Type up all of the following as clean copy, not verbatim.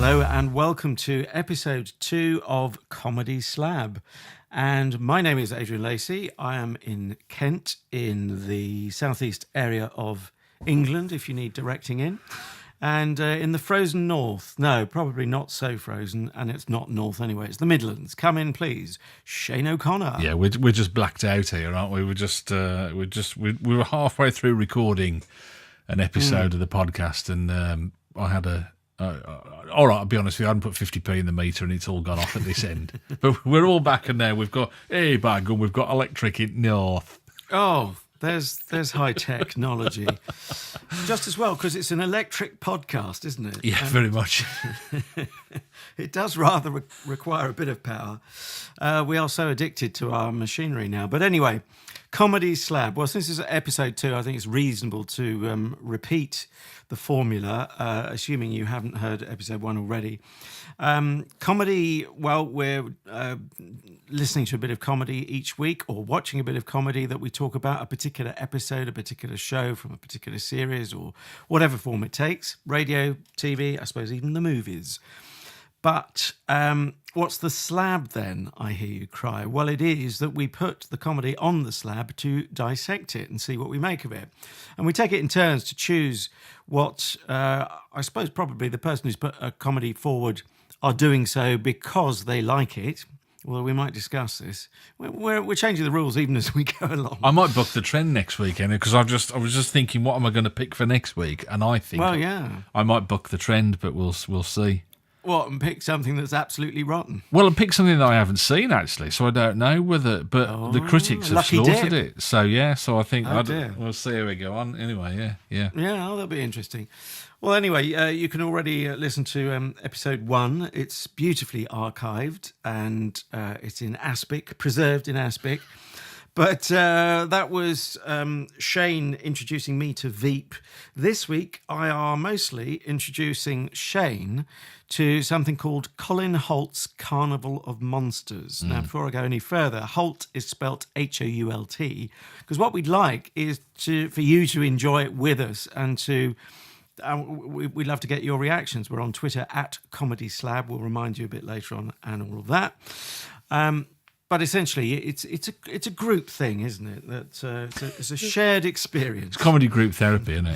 Hello and welcome to episode 2 of Comedy Slab. And my name is Adrian Lacey. I am in Kent in the southeast area of England, if you need directing in. And in the frozen north, no, probably not so frozen, and it's not north anyway, it's the Midlands. Come in, please. Shane O'Connor. Yeah, we're just blacked out here, aren't we? We were halfway through recording an episode of the podcast, and I had all right, I'll be honest with you, I hadn't put 50p in the meter and it's all gone off at this end. But we're all back, and now we've got, hey, by God, we've got electric in north. Oh, there's high technology. Just as well, because it's an electric podcast, isn't it? Yeah, very much. It does rather require a bit of power. We are so addicted to our machinery now. But anyway, Comedy Slab. Well, since this is episode 2, I think it's reasonable to repeat the formula, assuming you haven't heard episode 1 already. Comedy, well, we're listening to a bit of comedy each week, or watching a bit of comedy that we talk about, a particular episode, a particular show from a particular series, or whatever form it takes. Radio, TV, I suppose even the movies. But what's the slab then, I hear you cry? Well, it is that we put the comedy on the slab to dissect it and see what we make of it. And we take it in turns to choose what, I suppose probably the person who's put a comedy forward are doing so because they like it. Well, we might discuss this. We're changing the rules even as we go along. I might book the trend next weekend, because I was just thinking, what am I going to pick for next week? And I think, well, yeah, I might book the trend, but we'll see. What, and pick something that's absolutely rotten? Well, and pick something that I haven't seen, actually, so I don't know whether... But the critics have slaughtered it. So, yeah, so I think... we'll see how we go on. Anyway, yeah. Yeah, that'll be interesting. Well, anyway, you can already listen to episode 1. It's beautifully archived, and it's in Aspic, preserved in Aspic. But that was Shane introducing me to Veep. This week, I are mostly introducing Shane to something called Colin Hoult's Carnival of Monsters. Now, before I go any further, Hoult is spelt Hoult, because what we'd like is for you to enjoy it with us, and to... we'd love to get your reactions. We're on Twitter at Comedy Slab. We'll remind you a bit later on, and all of that. But essentially, it's a group thing, isn't it? It's a shared experience. It's comedy group therapy, isn't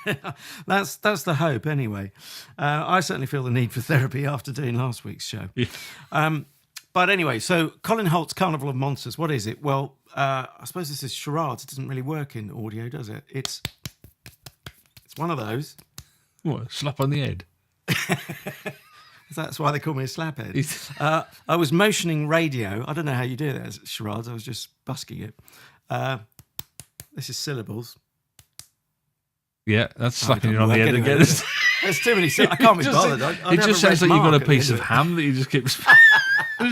it? That's the hope, anyway. I certainly feel the need for therapy after doing last week's show. Yeah. But anyway, so Colin Hoult's Carnival of Monsters. What is it? Well, I suppose this is charades. It doesn't really work in audio, does it? It's one of those. What? Slap on the head. That's why they call me a slaphead. I was motioning radio. I don't know how you do that as charades. I was just busking it. This is syllables. Yeah, that's slapping you on the head again. There's too many syllables. I can't be bothered. It just sounds like you've got a piece of ham that you just keep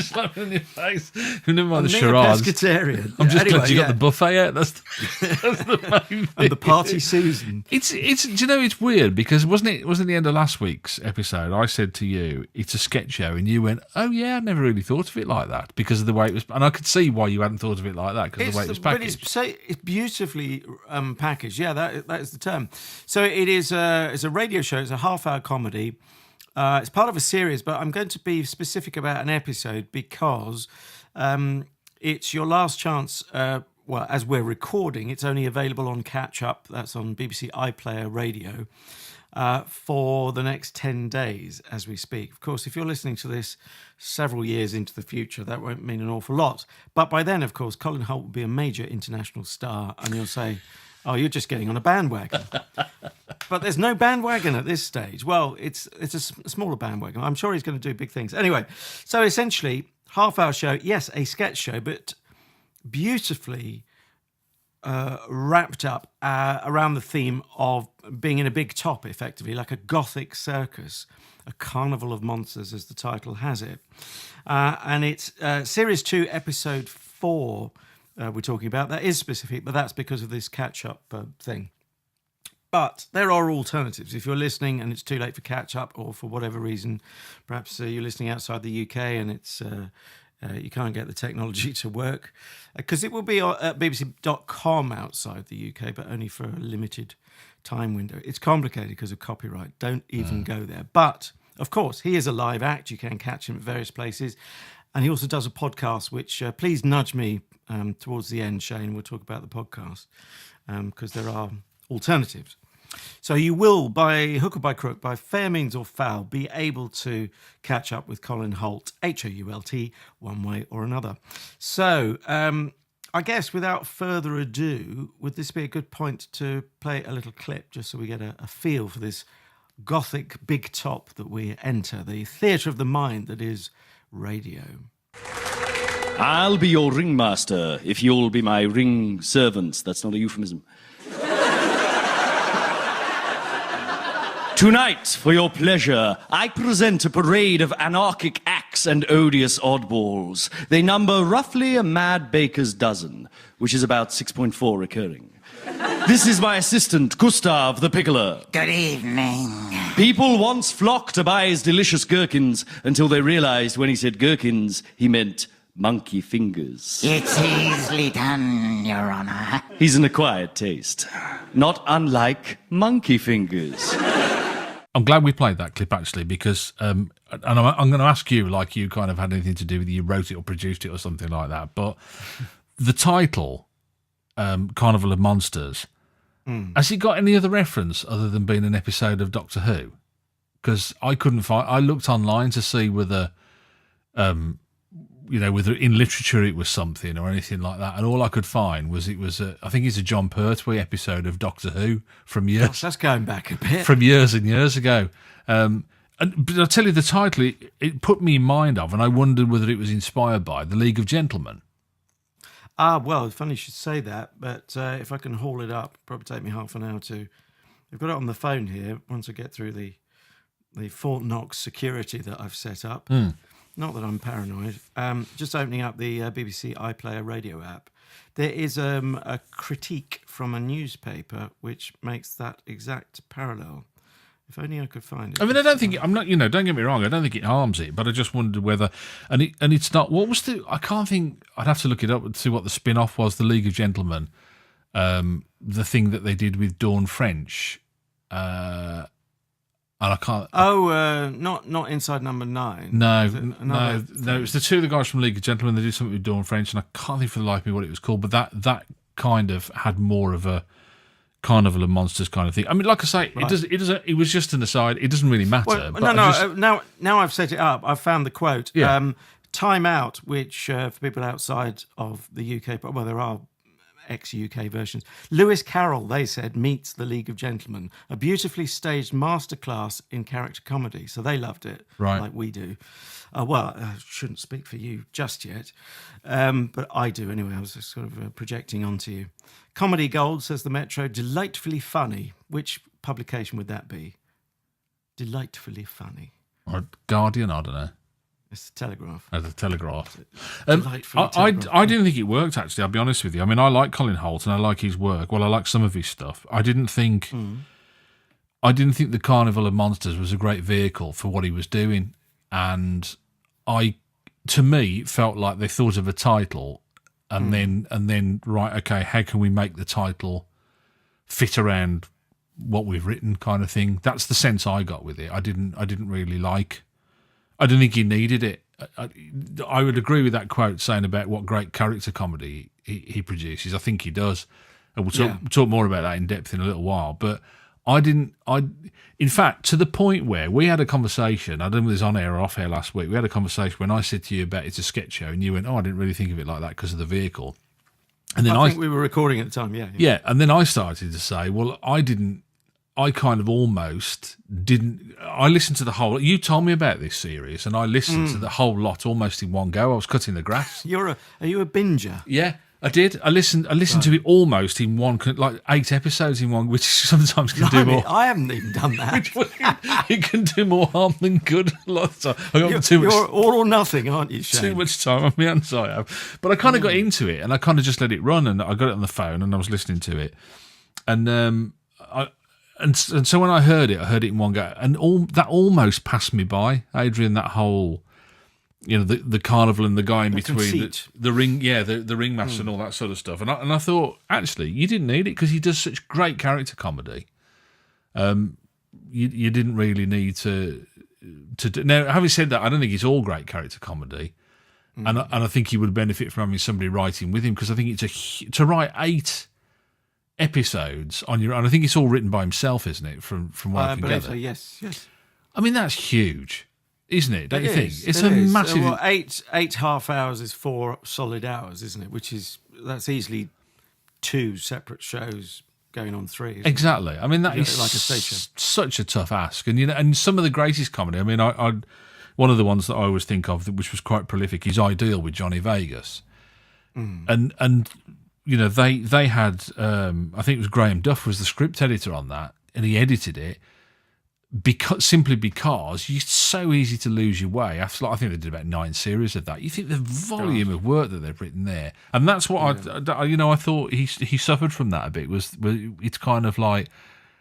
slapping in your face. Never mind the charades. Pescatarian. I'm just glad you got the buffet out. That's the main thing. And the party Susan. It's. Do you know, it's weird, because wasn't it the end of last week's episode? I said to you, it's a sketch show, and you went, "Oh yeah, I never really thought of it like that," because of the way it was. And I could see why you hadn't thought of it like that, because of the way it was packaged. But it's beautifully packaged. Yeah, that is the term. So it is. It's a radio show. It's a half-hour comedy. It's part of a series, but I'm going to be specific about an episode because it's your last chance. Well, as we're recording, it's only available on Catch Up. That's on BBC iPlayer Radio for the next 10 days as we speak. Of course, if you're listening to this several years into the future, that won't mean an awful lot. But by then, of course, Colin Hoult will be a major international star, and you'll say, "Oh, you're just getting on a bandwagon." But there's no bandwagon at this stage. Well, it's a smaller bandwagon. I'm sure he's going to do big things. Anyway, so essentially, half-hour show, yes, a sketch show, but beautifully wrapped up around the theme of being in a big top, effectively, like a gothic circus, a carnival of monsters, as the title has it. And it's Series 2, Episode 4 we're talking about. That is specific, but that's because of this catch-up thing. But there are alternatives. If you're listening and it's too late for catch-up, or for whatever reason, perhaps you're listening outside the UK and it's you can't get the technology to work, because it will be at bbc.com outside the UK, but only for a limited time window. It's complicated because of copyright. Don't even go there. But of course, he is a live act. You can catch him at various places. And he also does a podcast, which please nudge me towards the end, Shane. We'll talk about the podcast because there are alternatives. So you will, by hook or by crook, by fair means or foul, be able to catch up with Colin Hoult, Hoult, one way or another. So I guess without further ado, would this be a good point to play a little clip just so we get a feel for this gothic big top that we enter, the theatre of the mind that is radio. I'll be your ringmaster if you'll be my ring servants. That's not a euphemism. Tonight, for your pleasure, I present a parade of anarchic acts and odious oddballs. They number roughly a mad baker's dozen, which is about 6.4 recurring. This is my assistant, Gustav the Pickler. Good evening. People once flocked to buy his delicious gherkins until they realized when he said gherkins, he meant monkey fingers. It's easily done, Your Honor. He's an acquired taste, not unlike monkey fingers. I'm glad we played that clip, actually, because, and I'm going to ask you, like you kind of had anything to do with it, you wrote it or produced it or something like that, but the title, Carnival of Monsters, has it got any other reference other than being an episode of Doctor Who? Because I couldn't find, I looked online to see whether, whether in literature it was something or anything like that, and all I could find was I think it's a John Pertwee episode of Doctor Who from years. Gosh, that's going back a bit. From years and years ago. But I'll tell you, the title, it put me in mind of, and I wondered whether it was inspired by The League of Gentlemen. Well, funny you should say that, but if I can haul it up, probably take me half an hour to. I've got it on the phone here once I get through the Fort Knox security that I've set up. Not that I'm paranoid. Just opening up the BBC iPlayer radio app. There is a critique from a newspaper which makes that exact parallel. If only I could find it. I mean, I don't think I'm not. Don't get me wrong. I don't think it harms it, but I just wondered whether. And it's not. What was the? I can't think. I'd have to look it up and see what the spin-off was. The League of Gentlemen, the thing that they did with Dawn French, and I can't. Not Inside Number 9. No. It was the two of the guys from League of Gentlemen. They did something with Dawn French, and I can't think for the life of me what it was called. But that kind of had more of a Carnival of Monsters kind of thing. I mean, like I say, right. It was just an aside. It doesn't really matter. Well, now I've set it up. I've found the quote. Yeah. Time Out, which for people outside of the UK, well, there are ex-UK versions. Lewis Carroll, they said, meets The League of Gentlemen, a beautifully staged masterclass in character comedy. So they loved it, right, like we do. I shouldn't speak for you just yet, but I do anyway. I was just sort of projecting onto you. Comedy Gold, says the Metro, delightfully funny. Which publication would that be? Delightfully funny. Or Guardian, I don't know. It's the Telegraph. The Telegraph. I didn't think it worked, actually, I'll be honest with you. I mean, I like Colin Hoult and I like his work. Well, I like some of his stuff. I didn't think the Carnival of Monsters was a great vehicle for what he was doing. And to me, it felt like they thought of a title and then right, okay, how can we make the title fit around what we've written, kind of thing. That's the sense I got with it. I didn't really like. I don't think he needed it. I would agree with that quote saying about what great character comedy he produces. I think he does, and we'll talk more about that in depth in a little while. But in fact, to the point where we had a conversation, I don't know if it was on air or off air last week, we had a conversation when I said to you about it's a sketch show, and you went, I didn't really think of it like that because of the vehicle. And then I think we were recording at the time, yeah. Yeah, and then I started to say, well, I kind of almost didn't. I listened to the whole. You told me about this series, and I listened to the whole lot almost in one go. I was cutting the grass. Are you a binger? Yeah, I did. I listened to it almost in one, like 8 episodes in one, which sometimes can do more. I haven't even done that. It can do more harm than good. You're all or nothing, aren't you, Shane? Too much time on my hands, I have. But I kind of got into it, and I kind of just let it run, and I got it on the phone, and I was listening to it, and And so when I heard it in one go, and that almost passed me by, Adrian. That whole, the carnival and the guy in between, the ring, the ringmaster and all that sort of stuff. And I thought, actually, you didn't need it because he does such great character comedy. You didn't really need to to do. Now, having said that, I don't think it's all great character comedy, and I think he would benefit from having somebody writing with him, because I think to write 8 episodes on your own. I think it's all written by himself, isn't it? From what I can gather. So, yes. I mean, that's huge, isn't it? Don't you think? It's it a is. massive. Well, eight half hours is 4 solid hours, isn't it? That's easily 2 separate shows going on 3. isn't it? Exactly. I mean, that is like a stage show. such a tough ask, and and some of the greatest comedy. I mean, I one of the ones that I always think of, which was quite prolific, is Ideal with Johnny Vegas, and they had I think it was Graham Duff was the script editor on that, and he edited it simply because it's so easy to lose your way. After, I think they did about 9 series of that. You think the volume of work that they've written there, and that's what I thought he suffered from that a bit. It's kind of like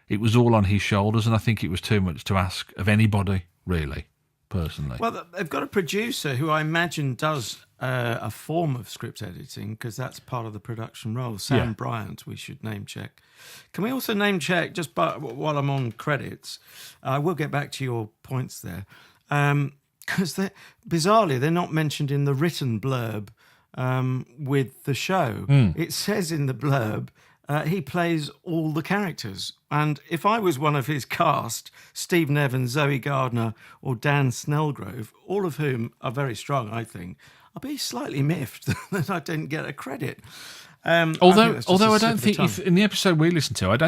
it was all on his shoulders, and I think it was too much to ask of anybody, really, personally. Well, they've got a producer who I imagine does a form of script editing, because that's part of the production role. Sam Bryant, we should name check. Can we also name check, just while I'm on credits, I will get back to your points there, because bizarrely they're not mentioned in the written blurb with the show. It says in the blurb he plays all the characters. And if I was one of his cast, Stephen Evans, Zoe Gardner or Dan Snellgrove, all of whom are very strong, I think, I'll be slightly miffed that I didn't get a credit. Although I don't think in the episode we listened to, I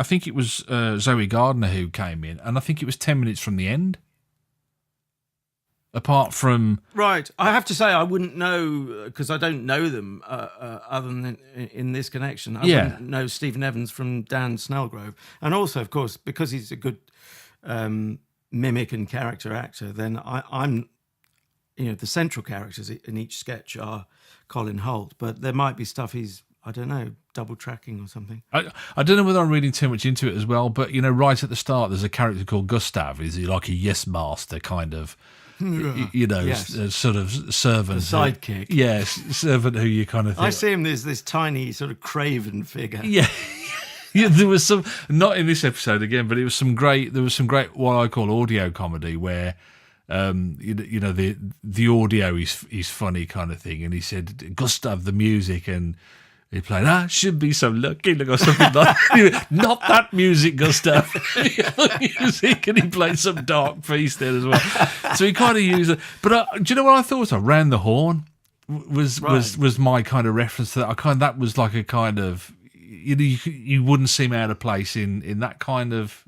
think it was Zoe Gardner who came in, and I think it was 10 minutes from the end. Apart from right, I have to say I wouldn't know, because I don't know them other than in this connection. I wouldn't know Stephen Evans from Dan Snellgrove, and also, of course, because he's a good mimic and character actor. Then I'm, the central characters in each sketch are Colin Hoult, but there might be stuff he's, I don't know, double tracking or something. I don't know whether I'm reading too much into it as well, but right at the start, there's a character called Gustav. Is he like a yes master kind of? Sort of servant, sidekick. Yes, servant who you kind of think. I see him as this tiny sort of craven figure. Yeah. There was some, not in this episode again, but there was some great what I call audio comedy where the audio is funny kind of thing, and he said Gustav the music, and he played "I should be so lucky" or something like that. Not that music, Gustav. The other music, and he played some dark piece there as well. So he kind of used it. But do you know what I thought of? Round the Horn was my kind of reference to that. That was like a kind of you wouldn't seem out of place in that kind of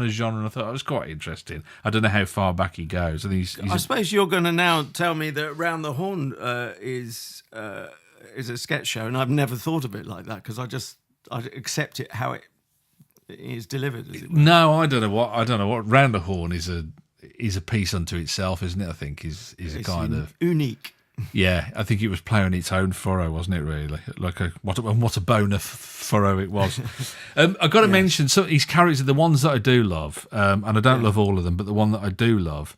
genre. And I thought it was quite interesting. I don't know how far back he goes. I think I suppose you're going to now tell me that Round the Horn is a sketch show, and I've never thought of it like that, because I accept it how it is delivered. As it were. No, I don't know what Round the Horn is a piece unto itself, isn't it? I think is a kind of unique. Yeah, I think it was playing its own furrow, wasn't it? Really, like what a boner furrow it was. I've got to mention some of his characters, the ones that I do love, and I don't love all of them, but the one that I do love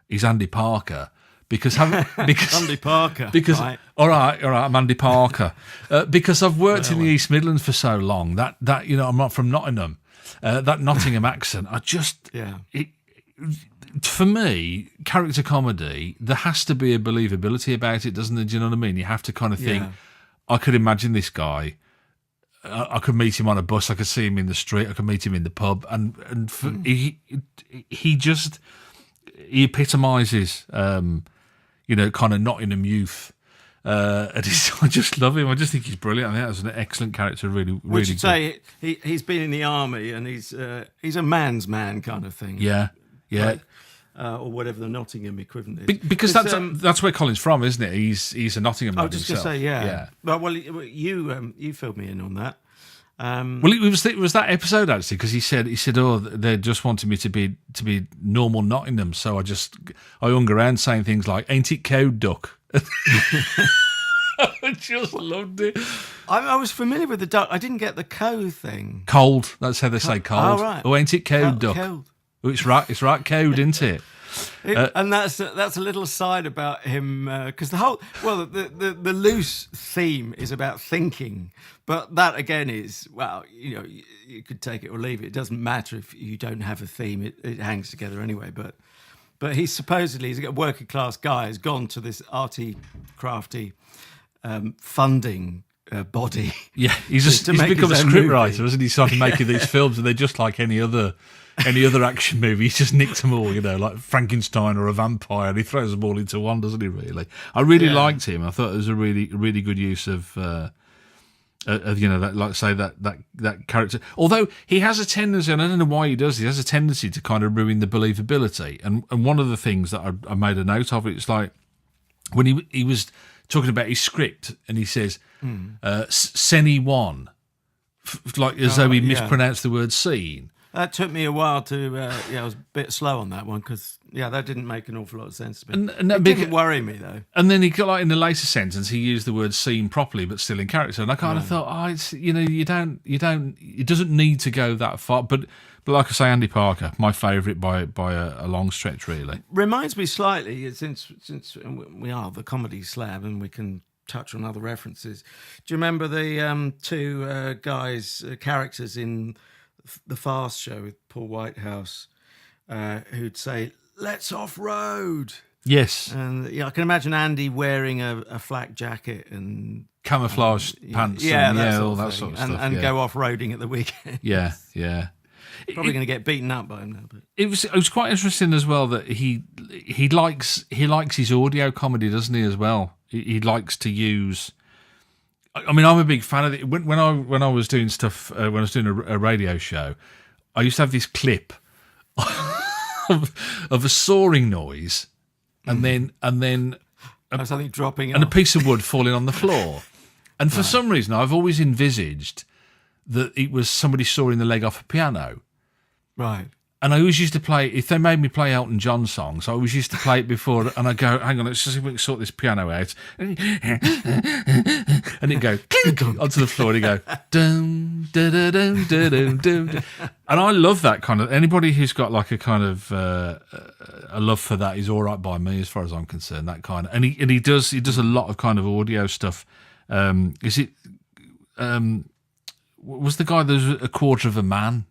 is Andy Parker. Because Andy Parker. Because right. all right, I'm Andy Parker. Because I've worked in the East Midlands for so long that I'm not from Nottingham. That Nottingham accent, for me, character comedy, there has to be a believability about it, doesn't there? Do you know what I mean? You have to kind of think, I could imagine this guy. I could meet him on a bus. I could see him in the street. I could meet him in the pub, and he epitomises, kind of Nottingham youth. And I just love him. I just think he's brilliant. I think that's an excellent character. Really, really. Would you say he's been in the army and he's a man's man kind of thing? Yeah. Like, or whatever the Nottingham equivalent is. Because that's where Colin's from, isn't it? He's a Nottingham man. I was just going to say, yeah. Well, you filled me in on that. Well, it was that episode actually, because he said, oh, they just wanted me to be normal Nottingham, so I hung around saying things like, "Ain't it cold, duck?" I just loved it. I was familiar with the duck. I didn't get the co thing. Cold. That's how they say cold. Oh, right. Oh, ain't it cold, duck? Cold. Oh, it's right cold, isn't it? And that's a little side about him, because the loose theme is about thinking, but that again is, well, you could take it or leave it. It doesn't matter if you don't have a theme; it hangs together anyway. But he's a working class guy who's gone to this arty, crafty funding body. Yeah, he's become a scriptwriter, hasn't he? Started making these films, and they're just like any other action movie. He's just nicked them all, like Frankenstein or a vampire, and he throws them all into one, doesn't he? Really, I really liked him. I thought it was a really, really good use of that, like say that character. Although he has a tendency, and I don't know why he does, he has a tendency to kind of ruin the believability. And one of the things that I made a note of, it's like when he was talking about his script, and he says, Seni one, like as though he mispronounced the word scene. That took me a while to, I was a bit slow on that one, because, that didn't make an awful lot of sense to me. And it didn't worry me, though. And then he got, like, in the later sentence, he used the word scene properly, but still in character. And I kind of thought, it's, it doesn't need to go that far. But like I say, Andy Parker, my favourite by a long stretch, really. Reminds me slightly, since we are the comedy slab and we can touch on other references. Do you remember the two characters in the Fast Show with Paul Whitehouse, who'd say, "Let's off-road"? Yes. And I can imagine Andy wearing a flak jacket and camouflage pants, all that sort of stuff, and go off-roading at the weekend. Yeah. Probably going to get beaten up by him now. But it was quite interesting as well that he likes his audio comedy, doesn't he? As well, he likes to use. I mean, I'm a big fan of it. When I was doing stuff, when I was doing a radio show, I used to have this clip of a sawing noise, and then something dropping and off. a piece of wood falling on the floor. And for some reason, I've always envisaged that it was somebody sawing the leg off a piano. Right. And I always used to play, if they made me play Elton John songs, I always used to play it before, and I go, hang on, let's just see if we can sort this piano out. And it'd go clink onto the floor, and it'd go dum, da da dum, da dum, dum. And I love that kind of, anybody who's got like a kind of a love for that is all right by me as far as I'm concerned, that kind of, and he does a lot of kind of audio stuff. Was the guy that was a quarter of a man?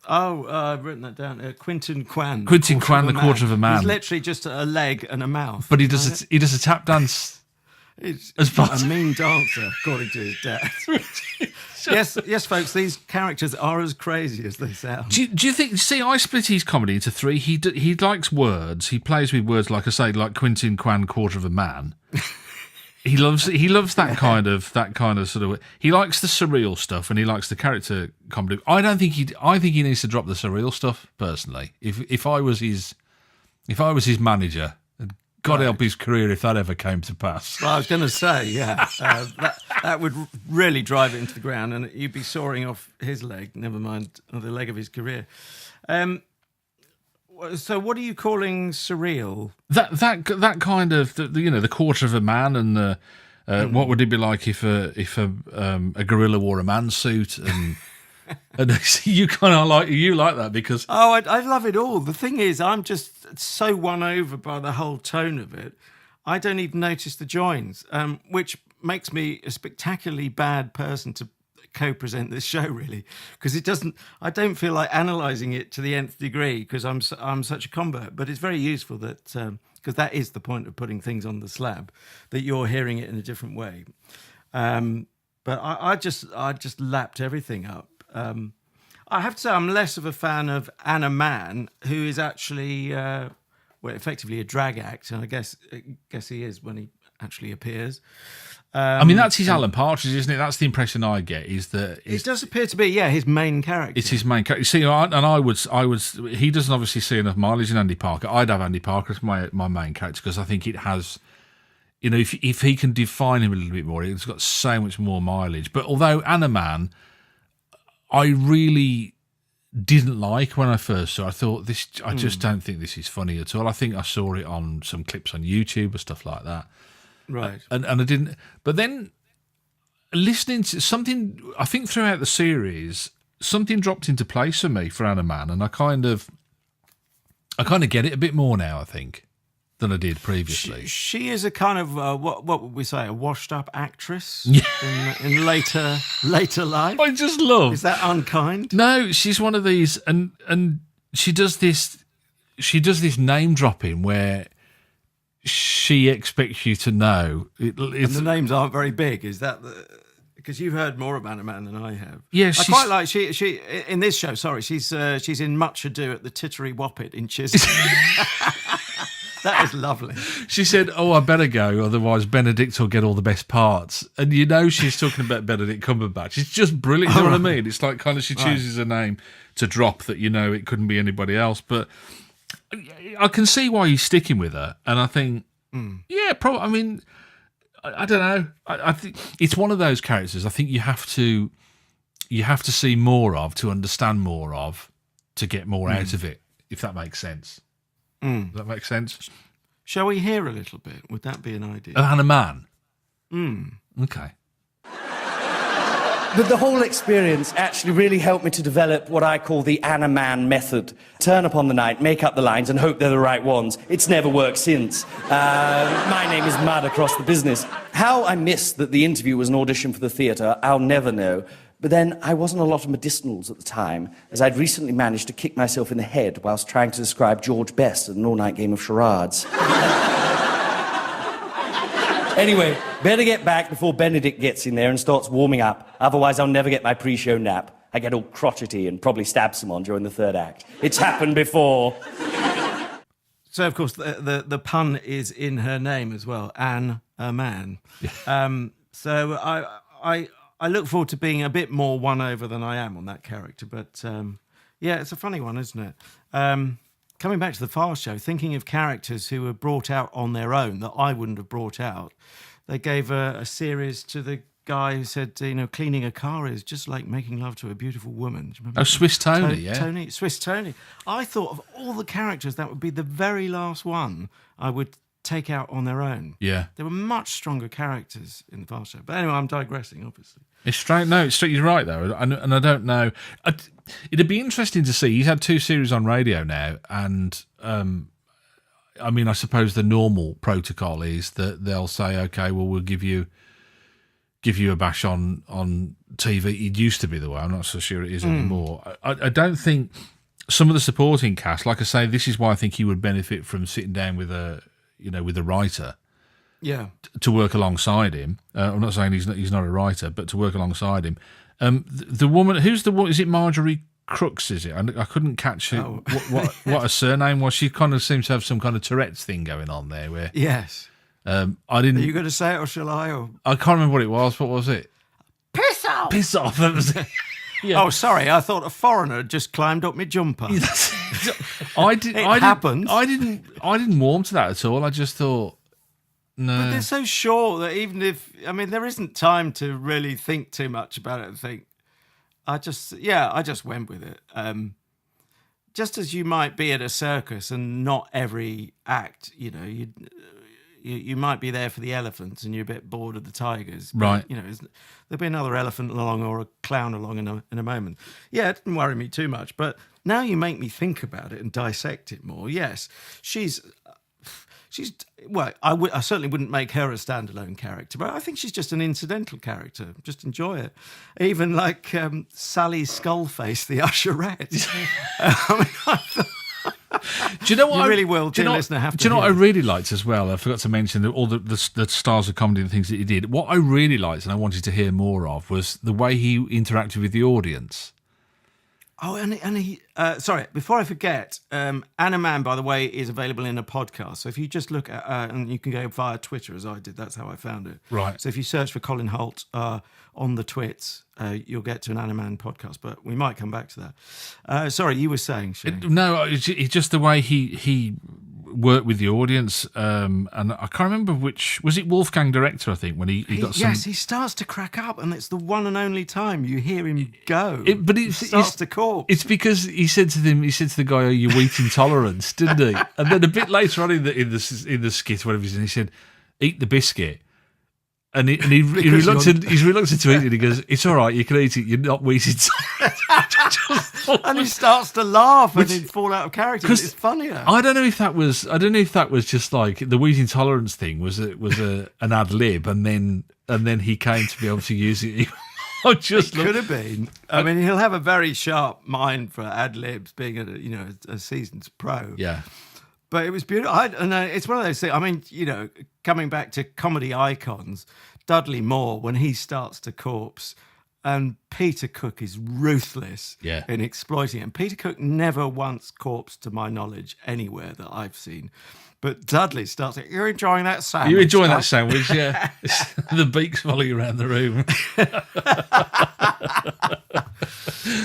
Oh, I've written that down. Quentin Kwan. Quentin Kwan, the quarter of a man. He's literally just a leg and a mouth. But he does a tap dance. He's a mean dancer, according to his dad. Yes, folks. These characters are as crazy as they sound. Do you think? See, I split his comedy into three. He likes words. He plays with words, like I say, like Quentin Kwan, quarter of a man. He loves that kind of sort of. He likes the surreal stuff, and he likes the character comedy. I think he needs to drop the surreal stuff personally. If I was his manager, God help his career if that ever came to pass. Well, I was going to say, that would really drive it into the ground, and you'd be sawing off his leg. Never mind the leg of his career. So, what are you calling surreal? That kind of the quarter of a man, and the what would it be like if a gorilla wore a man suit, and you kind of like that because I love it all. The thing is, I'm just so won over by the whole tone of it. I don't even notice the joins, which makes me a spectacularly bad person to co-present this show, really, because I don't feel like analysing it to the nth degree because I'm such a convert. But it's very useful that because that is the point of putting things on the slab, that you're hearing it in a different way. But I just lapped everything up. I have to say I'm less of a fan of Anna Mann, who is actually effectively a drag act, and I guess he is when he actually appears. I mean, that's his Alan Partridge, isn't it? That's the impression I get. Is that it does appear to be, his main character. It's his main character. You see, I would. He doesn't obviously see enough mileage in Andy Parker. I'd have Andy Parker as my main character because I think it has. If he can define him a little bit more, it's got so much more mileage. But although Anna Mann, I really didn't like when I first saw it. I thought this. I just don't think this is funny at all. I think I saw it on some clips on YouTube or stuff like that. Right. And I didn't. But then listening to something, I think throughout the series, something dropped into place for me for Anna Mann, and I I kind of get it a bit more now, I think, than I did previously. She is a kind of what would we say, a washed-up actress in later life. I just love. Is that unkind? No, she's one of these, and she does this. She does this name dropping where she expects you to know. And the names aren't very big. Is that because you've heard more about Anna Mann than I have? Yeah, I quite like she in this show. Sorry, she's in Much Ado at the Tittery Woppet in Chisholm. That is lovely. She said, "Oh, I better go, otherwise Benedict will get all the best parts." And you know she's talking about Benedict Cumberbatch. It's just brilliant. You know what I mean? It's like kind of she chooses a name to drop that you know it couldn't be anybody else. But I can see why he's sticking with her, and I think, yeah, probably. I mean, I don't know. I think it's one of those characters. I think you have to see more of to understand more of to get more out of it. If that makes sense. Does that make sense? Shall we hear a little bit? Would that be an idea? Anna Mann. Okay. The whole experience actually really helped me to develop what I call the Anna Mann method. Turn up on the night, make up the lines, and hope they're the right ones. It's never worked since. My name is mad across the business. How I missed that the interview was an audition for the theatre, I'll never know. But then I wasn't a lot of medicinals at the time, as I'd recently managed to kick myself in the head whilst trying to describe George Best at an all-night game of charades. Anyway, better get back before Benedict gets in there and starts warming up. Otherwise, I'll never get my pre-show nap. I get all crotchety and probably stab someone during the third act. It's happened before. So, of course, the pun is in her name as well, Anna Mann. So I look forward to being a bit more won over than I am on that character. But, yeah, it's a funny one, isn't it? Coming back to the Fast Show, thinking of characters who were brought out on their own that I wouldn't have brought out, they gave a series to the guy who said, cleaning a car is just like making love to a beautiful woman. Do you remember? Oh, Swiss Tony, Swiss Tony. I thought of all the characters, that would be the very last one I would take out on their own. Yeah. There were much stronger characters in the Fast Show. But anyway, I'm digressing, obviously. It's straight. No, it's straight. You're right, though. And I don't know. It'd be interesting to see. He's had 2 series on radio now. And, I mean, I suppose the normal protocol is that they'll say, okay, well, we'll give you a bash on TV. It used to be the way. I'm not so sure it is anymore. I don't think some of the supporting cast, like I say, this is why I think he would benefit from sitting down with a writer. Yeah, to work alongside him. I'm not saying he's not a writer, but to work alongside him. The woman, who's the woman? Is it Marjorie Crooks? Is it? I couldn't catch what her surname was. She kind of seems to have some kind of Tourette's thing going on there. Where yes, I didn't. Are you going to say it or shall I? Or I can't remember what it was. What was it? Piss off! Piss off! That was it. Yeah. Oh, sorry. I thought a foreigner had just climbed up my jumper. It happens. I didn't warm to that at all. I just thought. No. But they're so short that even if, there isn't time to really think too much about it and think, I just went with it. Just as you might be at a circus and not every act, you might be there for the elephants and you're a bit bored of the tigers. But, right. There'll be another elephant along or a clown along in a moment. Yeah, it didn't worry me too much. But now you make me think about it and dissect it more. Yes, she's I certainly wouldn't make her a standalone character, but I think she's just an incidental character. Just enjoy it. Even like Sally Skullface, the usherette. Do you know what? You really will, dear listener, have to. Do you know what I really liked as well? I forgot to mention all the stars of comedy and things that he did. What I really liked and I wanted to hear more of was the way he interacted with the audience. Oh, and he sorry, before I forget, Anna Mann, by the way, is available in a podcast. So if you just look at, and you can go via Twitter as I did, that's how I found it. Right. So if you search for Colin Hoult on the twits, you'll get to an Anna Mann podcast, but we might come back to that. Sorry, you were saying, Shane. No, it's just the way he worked with the audience, and I can't remember which, was it Wolfgang Director, I think, when he got some... Yes, he starts to crack up, and it's the one and only time you hear him go. But he starts to corpse. It's because he said to the guy, "Are you wheat intolerant?" didn't he? And then a bit later on in the skit, whatever he's in, he said, "Eat the biscuit." And he's reluctant to eat it. He goes, "It's all right, you can eat it. You're not wheat intolerant." And he starts to laugh and he'd fall out of character. It's funnier. I don't know if that was just like the wheat intolerance thing was an ad lib, and then he came to be able to use it. Could have been. I mean, he'll have a very sharp mind for ad libs, being a seasoned pro. Yeah. But it was beautiful. And it's one of those things. I mean, coming back to comedy icons, Dudley Moore, when he starts to corpse, and Peter Cook is ruthless in exploiting it. And Peter Cook never once corpsed, to my knowledge, anywhere that I've seen. But Dudley starts like, you're enjoying that sandwich. You're enjoying that sandwich, yeah. The beaks follow you around the room.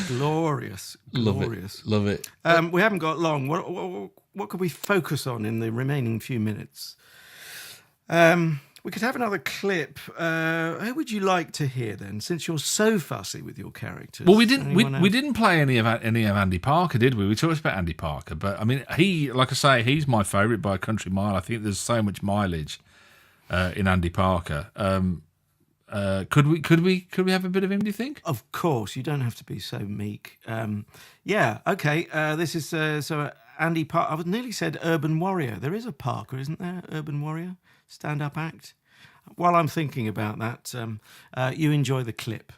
Glorious. Love it. We haven't got long. What could we focus on in the remaining few minutes? We could have another clip. Who would you like to hear then? Since you're so fussy with your characters. Well, we didn't play any of Andy Parker, did we? We talked about Andy Parker, but I mean, like I say, he's my favourite by a country mile. I think there's so much mileage in Andy Parker. Could we have a bit of him? Do you think? Of course, you don't have to be so meek. Yeah, okay. This is so Andy Parker. I would nearly said Urban Warrior. There is a Parker, isn't there? Urban Warrior stand-up act. While I'm thinking about that, you enjoy the clip.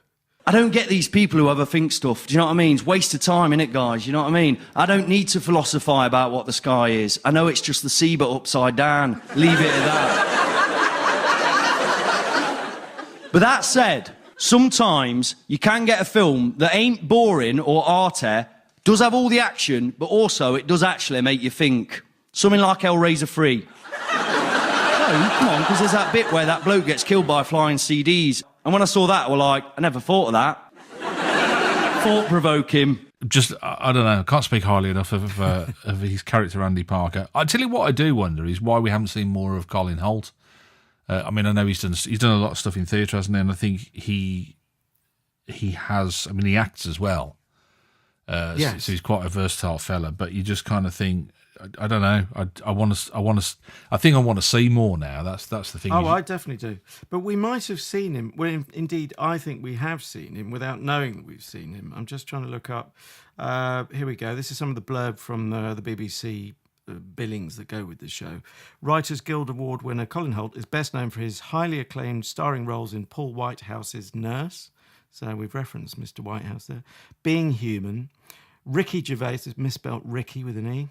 I don't get these people who overthink stuff. Do you know what I mean? It's a waste of time, innit, guys? You know what I mean? I don't need to philosophise about what the sky is. I know it's just the sea, but upside down. Leave it at that. But that said, sometimes you can get a film that ain't boring or arty, does have all the action, but also it does actually make you think. Something like Hellraiser 3. No, come on, because there's that bit where that bloke gets killed by flying CDs. And when I saw that, I was like, I never thought of that. Thought-provoking. Just, I don't know, I can't speak highly enough of his character, Andy Parker. I tell you what I do wonder is why we haven't seen more of Colin Hoult. I mean, I know he's done a lot of stuff in theatre, hasn't he? And I think he has, I mean, he acts as well. Yes. So he's quite a versatile fella, but you just kind of think, I don't know. I think I want to see more now. That's the thing. Oh, I definitely do. But we might have seen him. Well, indeed, I think we have seen him without knowing that we've seen him. I'm just trying to look up. Here we go. This is some of the blurb from the BBC billings that go with the show. Writers Guild Award winner Colin Hoult is best known for his highly acclaimed starring roles in Paul Whitehouse's Nurse. So we've referenced Mr. Whitehouse there. Being Human. Ricky Gervais is misspelt Ricky with an E.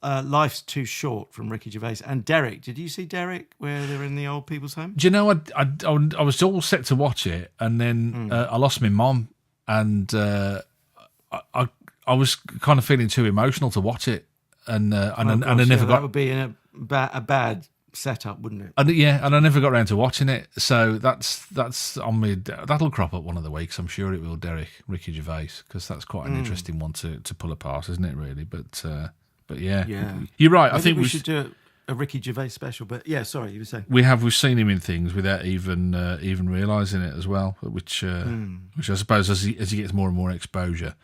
Life's Too Short from Ricky Gervais, and Derek. Did you see Derek where they're in the old people's home? Do you know, I was all set to watch it, and then I lost my mum, and I was kind of feeling too emotional to watch it, and I never got. That would be a bad setup, wouldn't it? And I never got around to watching it, so that's on me. That'll crop up one of the weeks, I'm sure it will. Ricky Gervais, because that's quite an interesting one to pull apart, isn't it? Really, but yeah, you're right. I think we should do a Ricky Gervais special. But yeah, sorry, you were saying we've seen him in things without even realising it as well. Which I suppose as he gets more and more exposure,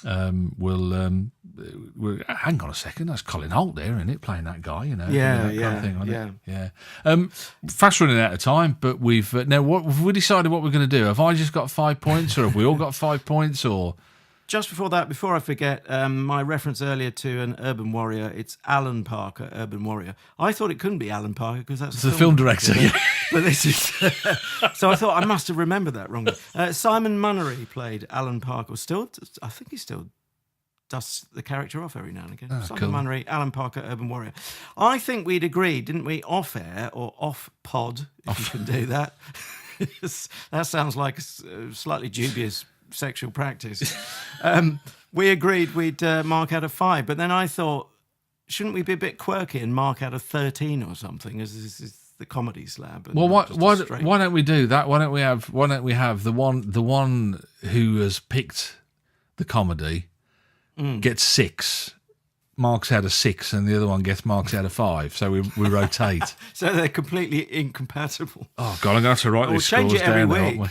we'll hang on a second. That's Colin Hoult there, isn't it? Playing that guy, you know. That kind of thing, yeah. Fast running out of time, but we've now have we decided what we're going to do? Have I just got 5 points, or have we all got 5 points, or? Just before I forget, my reference earlier to an Urban Warrior, it's Alan Parker, Urban Warrior. I thought it couldn't be Alan Parker because that's the film director. Yeah. But this is so I thought I must have remembered that wrongly. Simon Munnery played Alan Parker. I think he still dusts the character off every now and again. Simon cool. Munnery, Alan Parker, Urban Warrior. I think we'd agreed, didn't we, off air or off pod, if you can do that. That sounds like a slightly dubious sexual practice. We agreed we'd mark out of 5, but then I thought, shouldn't we be a bit quirky and mark out of 13 or something, as this is the comedy slab? Well, why don't we do that? Why don't we have the one who has picked the comedy gets 6, marks out of 6, and the other one gets marks out of 5. So we rotate. So they're completely incompatible. Oh God, I'm going to have to write these scores down now, aren't we?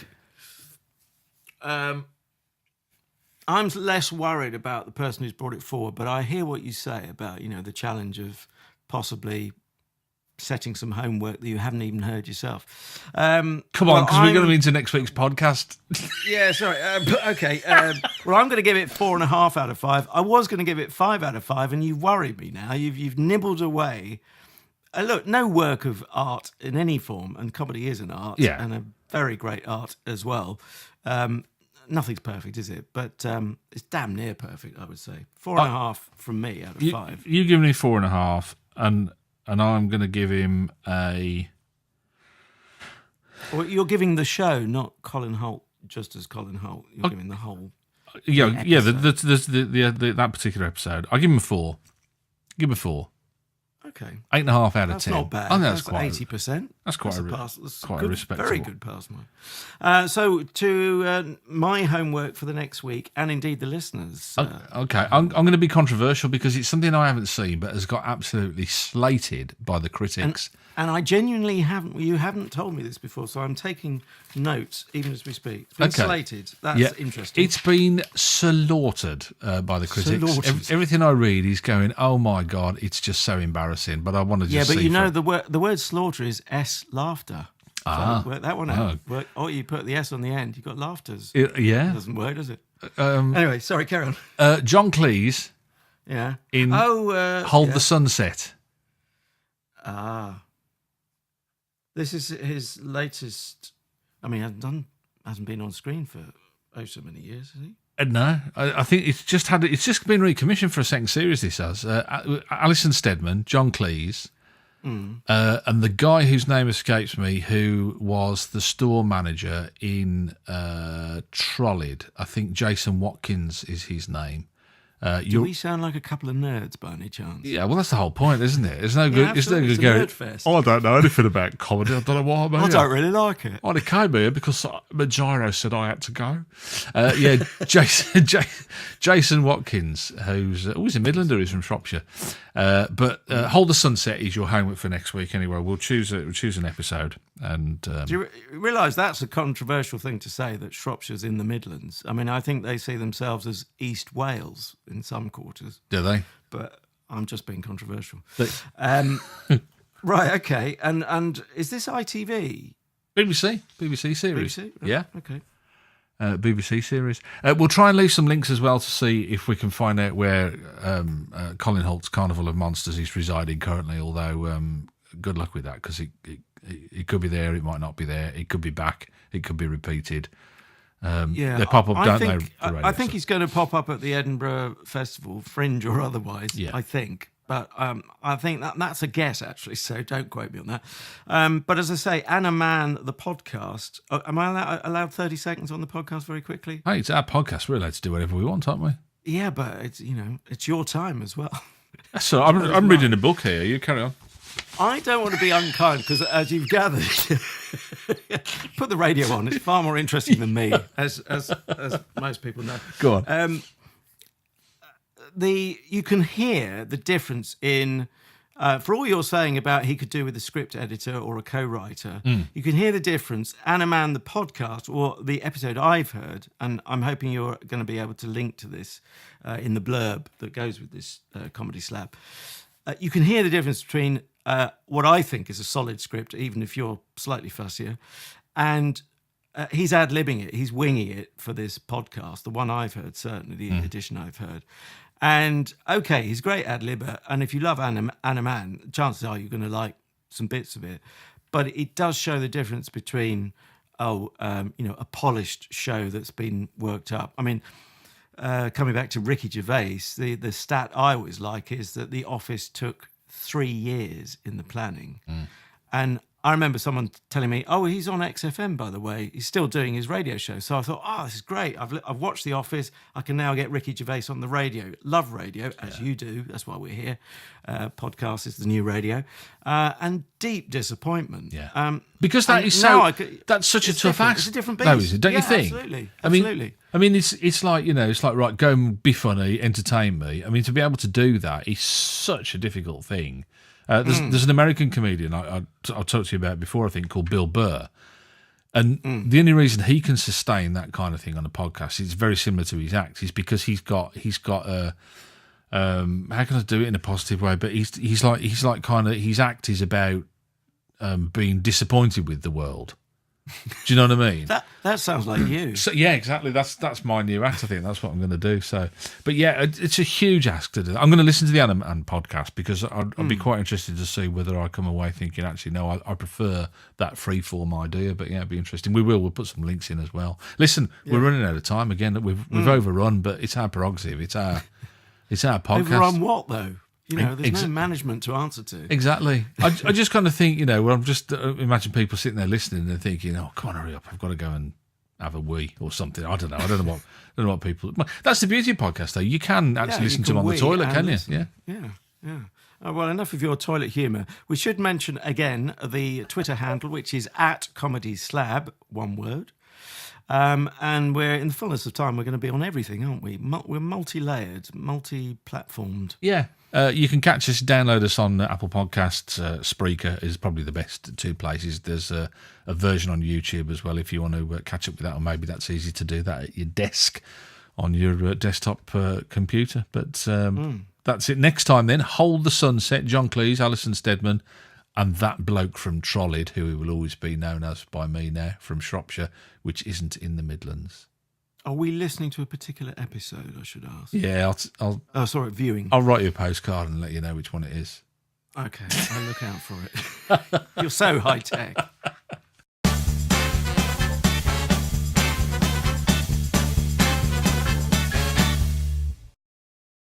I'm less worried about the person who's brought it forward, but I hear what you say about, the challenge of possibly setting some homework that you haven't even heard yourself. Come on, because we're going to be into next week's podcast. Yeah, sorry. Okay. Well, I'm going to give it 4.5 out of 5. I was going to give it 5 out of 5, and you've worried me now. You've nibbled away. Look, no work of art in any form, and comedy is an art, and a very great art as well. Nothing's perfect, is it? But it's damn near perfect, I would say. 4.5 from me out of 5. You give me 4.5, and I'm going to give him a... Well, you're giving the show, not Colin Hoult, just as Colin Hoult. You're giving the whole... that particular episode. I'll give him a 4. Give him a 4. Okay. 8.5 out of 10. That's not bad. I think that's quite 80%. That's quite a respectable. Very good pass mark. So to my homework for the next week, and indeed the listeners. Okay, I'm going to be controversial because it's something I haven't seen, but has got absolutely slated by the critics. And I genuinely haven't. You haven't told me this before, so I'm taking notes even as we speak. It's been slated. That's interesting. It's been slaughtered by the critics. Everything I read is going, oh my God, it's just so embarrassing. But I want to just see. Yeah, but the word slaughter is S laughter. So work that one out. You put the S on the end. You've got laughters. It doesn't work, does it? Anyway, sorry, carry on. John Cleese. Yeah. In Hold the Sunset. This is his latest. I mean, hasn't been on screen for so many years, has he? No, I think it's just been recommissioned for a second series. This has Alison Steadman, John Cleese, and the guy whose name escapes me, who was the store manager in Trolled. I think Jason Watkins is his name. Do we sound like a couple of nerds by any chance? Yeah, well, that's the whole point, isn't it? It's no good. It's no good going. I don't know anything about comedy. I don't know what I mean. I don't really like it. I came here because Majiro said I had to go. Jason Watkins, who's always a Midlander, who's from Shropshire. But Hold the Sunset is your homework for next week. Anyway, we'll choose an episode. And do you realise that's a controversial thing to say, that Shropshire's in the Midlands? I mean, I think they see themselves as East Wales in some quarters. Do they? But I'm just being controversial. Right, okay. And is this ITV? BBC series. BBC? Yeah. Okay. BBC series. We'll try and leave some links as well to see if we can find out where Colin Hoult's Carnival of Monsters is residing currently, although good luck with that, because it could be there, it might not be there, it could be back, it could be repeated. They pop up, don't they? I think he's going to pop up at the Edinburgh Festival, Fringe or otherwise, I think. But I think that's a guess, actually, so don't quote me on that. But as I say, Anna Mann, the podcast, am I allowed 30 seconds on the podcast very quickly? Hey, it's our podcast. We're allowed to do whatever we want, aren't we? Yeah, but it's your time as well. So I'm reading a book here. You carry on. I don't want to be unkind because, as you've gathered, put the radio on. It's far more interesting than me, as most people know. Go on. You can hear the difference in, for all you're saying about he could do with a script editor or a co-writer, you can hear the difference. Anna Mann, the podcast, or the episode I've heard, and I'm hoping you're going to be able to link to this in the blurb that goes with this comedy slab. You can hear the difference between what I think is a solid script, even if you're slightly fussier, and he's ad-libbing it, he's winging it for this podcast, the one I've heard, certainly, the edition I've heard. And, okay, he's a great ad-libber, and if you love Anna Mann, chances are you're going to like some bits of it. But it does show the difference between, a polished show that's been worked up. I mean, coming back to Ricky Gervais, the stat I always like is that The Office took 3 years in the planning. And I remember someone telling me, he's on XFM, by the way. He's still doing his radio show. So I thought, this is great. I've watched The Office. I can now get Ricky Gervais on the radio. Love radio, as you do. That's why we're here. Podcast is the new radio. And deep disappointment. Yeah. Because that's such a tough act. It's a different beast. No, is it? Don't you think? Absolutely. I mean, it's like, right, go and be funny, entertain me. I mean, to be able to do that is such a difficult thing. There's an American comedian I'll talk to you about before, I think, called Bill Burr. And the only reason he can sustain that kind of thing on a podcast is very similar to his act, is because he's got a how can I do it in a positive way? But he's like kind of, his act is about being disappointed with the world. Do you know what I mean? That sounds like you. So, yeah, exactly. That's my new act. I think that's what I'm going to do. So, but yeah, it's a huge ask to do. I'm going to listen to the Anna Mann podcast because I'd be quite interested to see whether I come away thinking, actually, no, I prefer that freeform idea. But yeah, it'd be interesting. We'll put some links in as well. Listen, we're running out of time again. We've overrun, but it's our prerogative. It's our podcast. Overrun what though? There's no management to answer to. Exactly. I just kind of think, where I'm just imagine people sitting there listening and thinking, "Oh, come on, hurry up! I've got to go and have a wee or something." I don't know what people. That's the beauty of podcasts, though. You can actually listen to them on the toilet, can you? Yeah. Yeah. Oh, well, enough of your toilet humour. We should mention again the Twitter handle, which is @ComedySlab, one word. And we're in the fullness of time. We're going to be on everything, aren't we? We're multi-layered, multi-platformed. Yeah. You can catch us, download us on Apple Podcasts. Spreaker is probably the best two places. There's a version on YouTube as well if you want to catch up with that, or maybe that's easy to do that at your desk on your desktop computer. But that's it. Next time then, Hold the Sunset, John Cleese, Alison Steadman, and that bloke from Trollid, who will always be known as by me now, from Shropshire, which isn't in the Midlands. Are we listening to a particular episode, I should ask? Yeah, viewing. I'll write you a postcard and let you know which one it is. Okay, I'll look out for it. You're so high-tech.